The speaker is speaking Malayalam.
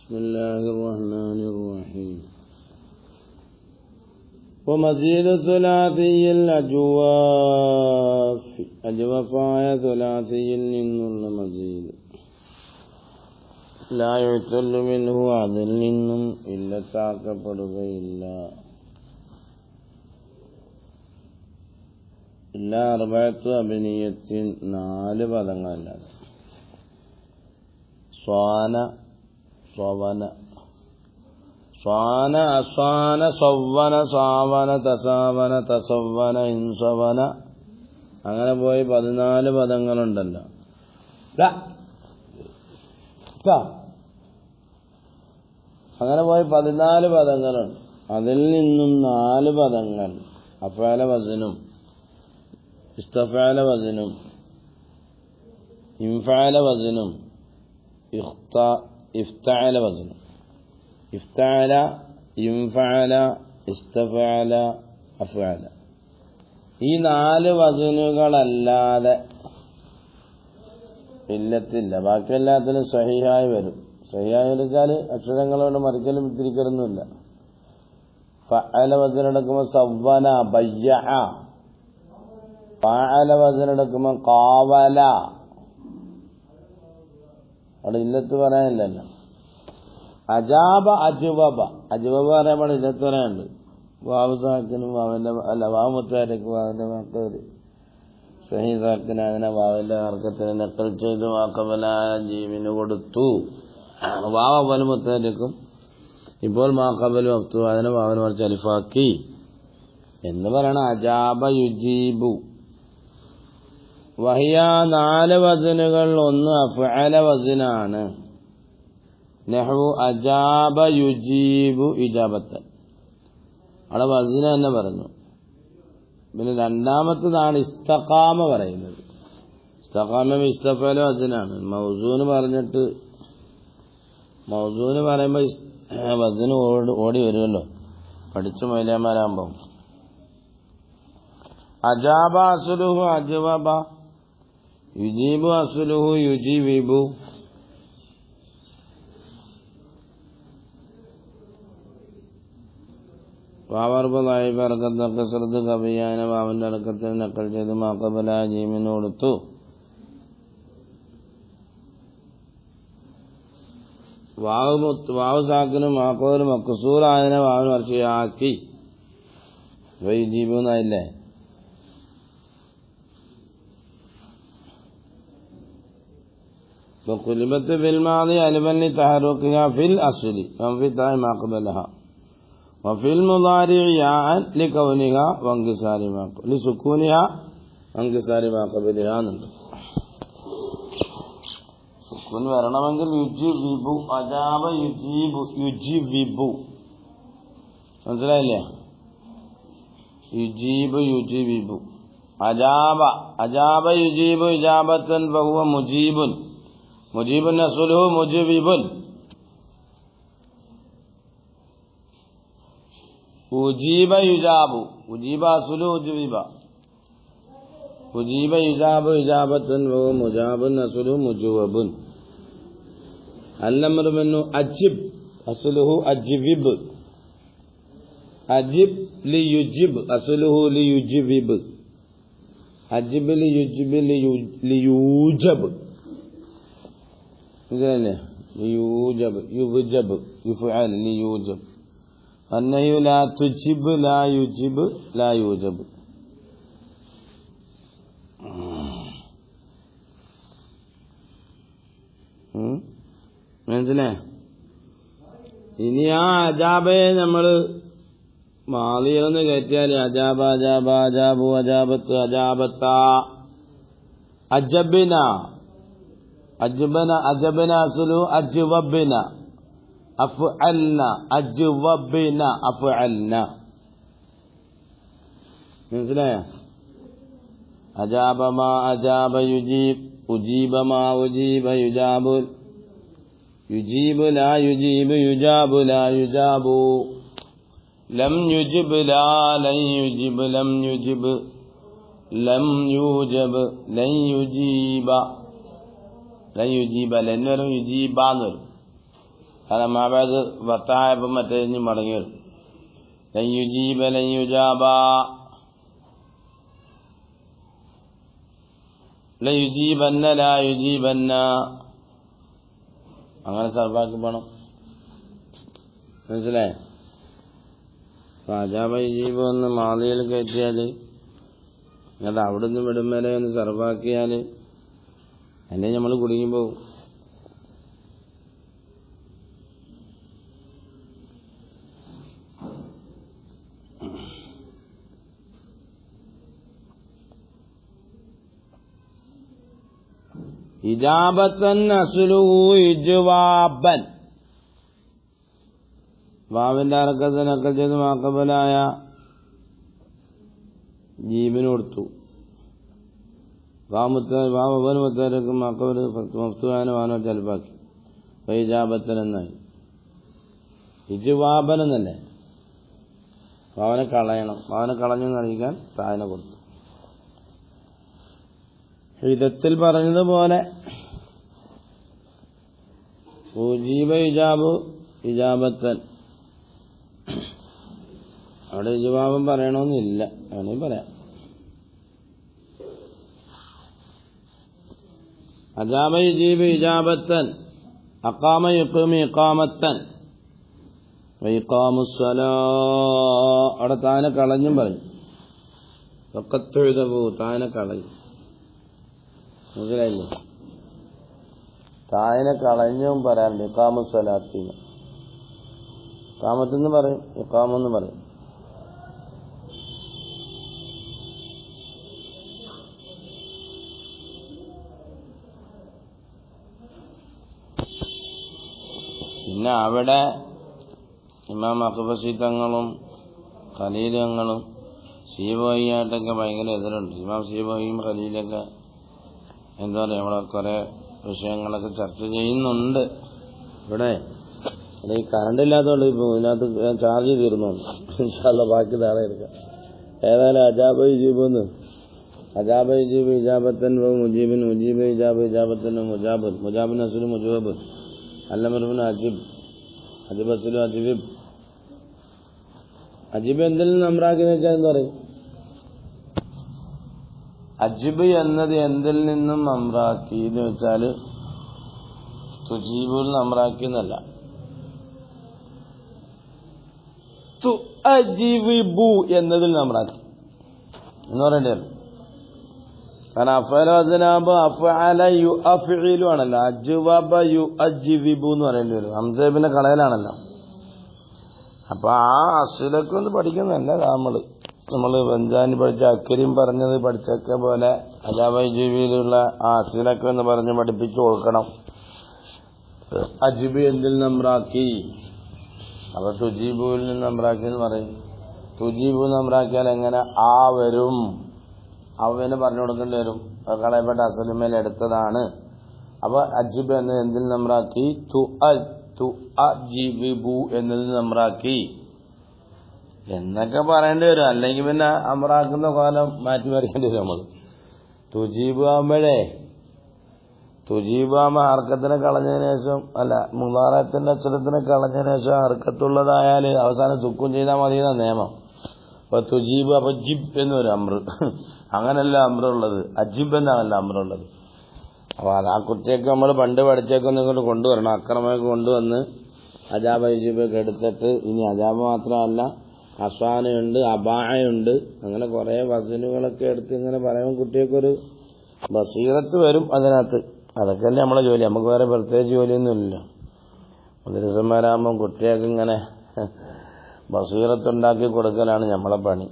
بسم الله الرحمن الرحيم ومزيد ثلاثي الأجواف أجوفاയ ثلاثيയിൽ നിന്നുള്ള മസീദ് لا يعتل منه അതിൽ നിന്നും ഇല്ലത്താക്കപ്പെടുകയില്ല ഇല്ല അർബഅത്തു അബ്നിയത്തിൻ നാല് പദങ്ങളല്ലാതെ സ്വാന സ്വവന സ്വാന അസ്വാന സവ്വന സാവന തസാവന തസവ്വന ഇൻസവന അങ്ങനെ പോയി 14 പദങ്ങളുണ്ടല്ലോ. അങ്ങനെ പോയി 14 പദങ്ങളുണ്ട്. അതിൽ നിന്നും 4 പദങ്ങൾ അഫഅല വസ്നും ഇസ്തഫഅല വസ്നും ഇൻഫഅല വസ്നും ഇഫ്തഅല വസ്നും ഇഫ്തഅല ഇൻഫഅല ഇസ്തഫഅല അഫഅല ഈ 4 വസ്നുകളല്ലാതെ ഇല്ലത്തില്ല. ബാക്കി എല്ലാത്തിനും സഹിഹായി വരും. സഹിഹായി എടുത്താൽ അക്ഷരങ്ങളോട് മറിക്കലും തിരിക്കലൊന്നുമില്ല. ഫഅല വസ്നെടുക്കുമ്പോൾ സവ്വന ബയ്യഅ, ഫഅല വസ്നെടുക്കുമ്പോൾ ഖാവല. അവിടെ ഇല്ലത്ത് പറയാനില്ലല്ലോ. അജാബ അജ്വബ, അജ്വബ പറയുമ്പോൾ ഇല്ലത്ത് പറയാനുണ്ട്. വാവ് സാക്കിനും വാവിന്റെ അല്ല വാവ് മുത്താരക്കും വാവിന്റെ മക്കള് സഹീസാക്കിന് അങ്ങനെ വാവിന്റെ അർക്കത്തിന് നക്കൽ ചെയ്ത് വാക്കബല ജീവിന് കൊടുത്തു. വാവ പോലെ മുത്താരക്കും ഇപ്പോൾ മാക്കബലും അഫ്തു അതിനെ വാവിന് മറിച്ച് അലിഫാക്കി എന്ന് പറയണ. അജാബ യുജീബു വഹിയ 4 വസ്നുകൾ. ഒന്ന് അഫ്അല വസ്നാണ്. നഹ്വു അജാബ യുജീബു ഇജാബത്തൻ. അവിടെ വസ്ന തന്നെ പറഞ്ഞു. പിന്നെ രണ്ടാമത്തതാണ് ഇസ്തഖാമ പറയുന്നത്. ഇസ്തഖാമ ഇസ്തഫഅല വസ്നാണ്. മൗസൂന് പറഞ്ഞിട്ട് മൗസൂന് പറയുമ്പോൾ വസ്ന് ഓടി വരുമല്ലോ പഠിച്ചു മൈലാമാരാകുമ്പോൾ. അജാബ അസ്ലുഹു അജ്വബ, യുജീബു അസ്ലുഹു യുജീബു. വാവർബ് ലൈബ് അർക്കത്ത് കസ്റത്ത് കബിയാന വാവിന്റെ അടക്കത്തിൽ നക്കൽ ചെയ്ത് മാക്കബല ജീമിന് കൊടുത്തു. വാവ് സാക്കിനും മാക്കോര് മക്സൂറായതിനെ വാവിന് വർഷയാക്കി യുജീബുന്നായില്ലേ. وقلبت في الماضي ألفا لتحركها في الأصل وانفتاح ما قبلها وفي المضارع ياء لكونها وانكسار ما لسكونها وانكسار ما قبلها. സുക്കൂൻ വരണമെങ്കിൽ യുജിബു അജാബ യുജീബു യുജിബു മനസ്സിലായില്ലേ. യുജീബു യുജിബു അജാബ അജാബ യുജീബു ഇജാബത്തൻ ഫഹുവ മുജീബുൻ മുജീബുൻ അസ്ലുഹു മുജിബുൻ. ഉജീബ യുജാബു ഉജീബ അസ്ലുഹു ഉജീബ ഉജീബ യുജാബു ഇജാബത്തൻ ഫഹുവ മുജാബുൻ അസ്ലുഹു മുജവബുൻ. അൽഅംറു മിന്നു അജിബ് അസ്ലുഹു അജ്വിബ് അജിബ് ലിയുജിബ് അസ്ലുഹു ലിയുജിബ് അജിബ് ലിയുജിബ് ലിയൂജബ് മനസ്സിലായില്ലേ. ലിയൂജബ് യുവജബ് യുഫഅൽ ലിയൂജബ്. അന്നഹു ലാ തുജിബ് ലാ യുജിബ് ലാ യൂജബ്. മനസ്സിലായ. ഇനി ആ അജാബയെ നമ്മള് മാളിയിലൊന്ന് കയറ്റിയാൽ അജാബ അജാബ അജാബു അജാബത്ത് അജാബത്ത അജബിന അജ്ബന അജബന അസ്ലു അജ്വബിന അഫ്അൽന അജ്വബിന അഫ്അൽന. മനസ്സിലായ. അജാബ മാ അജാബ യുജീബ് ഉജീബ മാ ഉജീബ യുജാബു യുജീബു ലാ യുജീബു യുജാബു ലാ യുജാബു ലം യുജിബ് ലാ ലൻ യുജിബ് ലം യുജിബ് ലം യൂജബ് ലൻ യുജീബ ലൻ യുജീബ ലൻ വരും യുജീബ എന്ന് വരും. കാരണം മാബാദ് ഭർത്തായപ്പം മറ്റേ ഇനി മടങ്ങി വരും. ലയുജീബ ലയുജാബ ലയുജീബന്ന ലായുജീബന്ന അങ്ങനെ സർഫാക്കി പോണം. മനസ്സിലായേ? അജാബ യുജീബ് ഒന്ന് മാളിയിൽ കയറ്റിയാൽ അത് അവിടുന്ന് വിടും വരെ ഒന്ന് സർഫാക്കിയാൽ അല്ലെങ്കിൽ നമ്മൾ കുടുങ്ങി പോകും. ഇജാബത്തൻ അസ്ലുഹു ഇജ്വാബൻ. വാവിന്റെ അറക്കത്ത് നക്കൽ ചെയ്ത് മാക്കബലായ ജീബിന് കൊടുത്തു. വാവന് മുത്തരക്ക് മാക്കബൽ മഫ്തുഹാന് വാനോ ചെലപ്പാക്കി. ഇജാബത്തൻ എന്നായി. ഇജ്വാബൻ എന്നല്ലേ? വാവനെ കളയണം. വാവനെ കളഞ്ഞു നൽകാൻ താഴെ കൊടുത്തു. വിധത്തിൽ പറഞ്ഞതുപോലെ ഉജീബ ഇജാബ് ഇജാബത്തൻ. അവിടെ ഇജാബം പറയണമെന്നില്ല, വേണമെങ്കിൽ പറയാം. അജാബ യുജീബ് ഇജാബത്തൻ, അഖാമ യുഖീമു ഇഖാമത്തൻ, വഇഖാമുസ്സലാ. അവിടെ താനെ കളഞ്ഞും പറയും. വഖത്തുഇദബു താനെ കളയും. മനസ്സിലായില്ലേ? തായനെ കളഞ്ഞും പറയാറുണ്ട്. ഇഖാമുസ്സലാത്തിന് ഇഖാമത്തെന്ന് പറയും, ഇഖാമെന്ന് പറയും. പിന്നെ അവിടെ ഇമാം അഖ്ബസി തങ്ങളും ഖലീൽ തങ്ങളും സീബോയിയായിട്ടൊക്കെ ഭയങ്കര എതിരുണ്ട്. ഇമാം സീബോയിയും ഖലീലൊക്കെ എന്താ പറയുക, നമ്മളെ കുറെ വിഷയങ്ങളൊക്കെ ചർച്ച ചെയ്യുന്നുണ്ട്. ഇവിടെ ഈ കറണ്ട് ഇല്ലാത്തതുകൊണ്ട് ഇപ്പോൾ ഇതിനകത്ത് ചാർജ് തീർന്നുണ്ട്. ഇൻഷാല്ലാ ബാക്കി നാളെ എടുക്കാം. ഏതായാലും അജാബ യുജീബെന്ന് അജാബ യുജീബ് ഇജാബത്തൻ മുജീബിൻ മുജീബ് ഇജാബ് ഇജാബത്തൻ മുജാബ് മുജാബിൻ അസുൽ മുജാബ് അല്ലമറുബിൻ അജിബ് അജിബ് അസുൽ അജിബ്. അജിബ് എന്തിൽ നിന്ന് നമ്രാക്കിയെന്ന് വെച്ചാൽ എന്താ പറയും? അജിബ് എന്നത് എന്തിൽ നിന്നും അമ്രാക്കി എന്ന് വെച്ചാൽ തുജീബുൽ അമ്രാക്കി എന്നല്ല, തുഅജിബു എന്നതിൽ അമ്രാക്കി എന്ന് പറയേണ്ടി വരും. കാരണം അഫഅല വസ്നാബ് അഫഅല യുഅഫിലു ആണല്ലോ. അജ്വബ യുഅജിബു എന്ന് പറയേണ്ടി വരും. ഹംസബിന്റെ കളയിലാണല്ലോ. അപ്പൊ ആ അസ്ലൊക്കെ ഒന്ന് പഠിക്കുന്നതല്ല നമ്മൾ ബഞ്ചാനി പഠിച്ച അക്കരീം പറഞ്ഞത് പഠിച്ചൊക്കെ പോലെ അജാബ യുജീബിലുള്ള ആ അസ്ലൊക്കെ ഒന്ന് പറഞ്ഞ് പഠിപ്പിച്ചു കൊടുക്കണം. അജിബ് എന്തിൽ നമ്രാക്കി, അപ്പൊ തുജീബുവിൽ നിന്ന് നമ്രാക്കി എന്ന് പറയും. തുജീബു നമ്രാക്കിയാൽ എങ്ങനെ ആ വരും, അവന് പറഞ്ഞു കൊടുക്കേണ്ടി വരും. കളയപ്പെട്ട അസലുമേൽ എടുത്തതാണ്. അപ്പൊ അജിബ് എന്ന് എന്തിൽ നമ്രാക്കി, തുഅജിബു എന്നതിൽ നമ്രാക്കി എന്നൊക്കെ പറയേണ്ടി വരും. അല്ലെങ്കിൽ പിന്നെ അമ്രാക്കുന്ന കാലം മാറ്റി മറിക്കേണ്ടി വരും. നമ്മൾ തുജീബ് ആകുമ്പോ ഹർക്കത്തിനെ കളഞ്ഞതിന് ശേഷം അല്ല മുളാറത്തിന്റെ അക്ഷരത്തിനെ കളഞ്ഞതിന് ശേഷം ഹർക്കത്തുള്ളതായാൽ അവസാനം സുക്കൂൻ ചെയ്താൽ മതി എന്ന നിയമം. അപ്പൊ തുജീബ് അപ്പൊ ജിബ് എന്ന് വരും അമ്ര. അങ്ങനല്ല അമ്രുള്ളത്, അജിബ് എന്നാണല്ല അമ്രുള്ളത്. അപ്പൊ ആ കുറിച്ചൊക്കെ നമ്മൾ പണ്ട് പഠിച്ചേക്കൊന്നും ഇങ്ങോട്ട് കൊണ്ടുവരണം. അക്രമമൊക്കെ കൊണ്ടുവന്ന് അജാബ യുജീബൊക്കെ എടുത്തിട്ട് ഇനി അജാബ് മാത്രമല്ല അസ്വാനയുണ്ട്, അബാഹയുണ്ട്, അങ്ങനെ കുറെ വസനുകളൊക്കെ എടുത്ത് ഇങ്ങനെ പറയുമ്പോൾ കുട്ടികൾക്കൊരു ബസീറത്ത് വരും അതിനകത്ത്. അതൊക്കെയല്ലേ നമ്മളെ ജോലി. നമുക്ക് വേറെ പ്രത്യേകിച്ച് ജോലിയൊന്നുമില്ലല്ലോ. മദ്രസന്മാരാകുമ്പോൾ കുട്ടികൾക്ക് ഇങ്ങനെ ബസീറത്തുണ്ടാക്കി കൊടുക്കലാണ് നമ്മളെ പണി.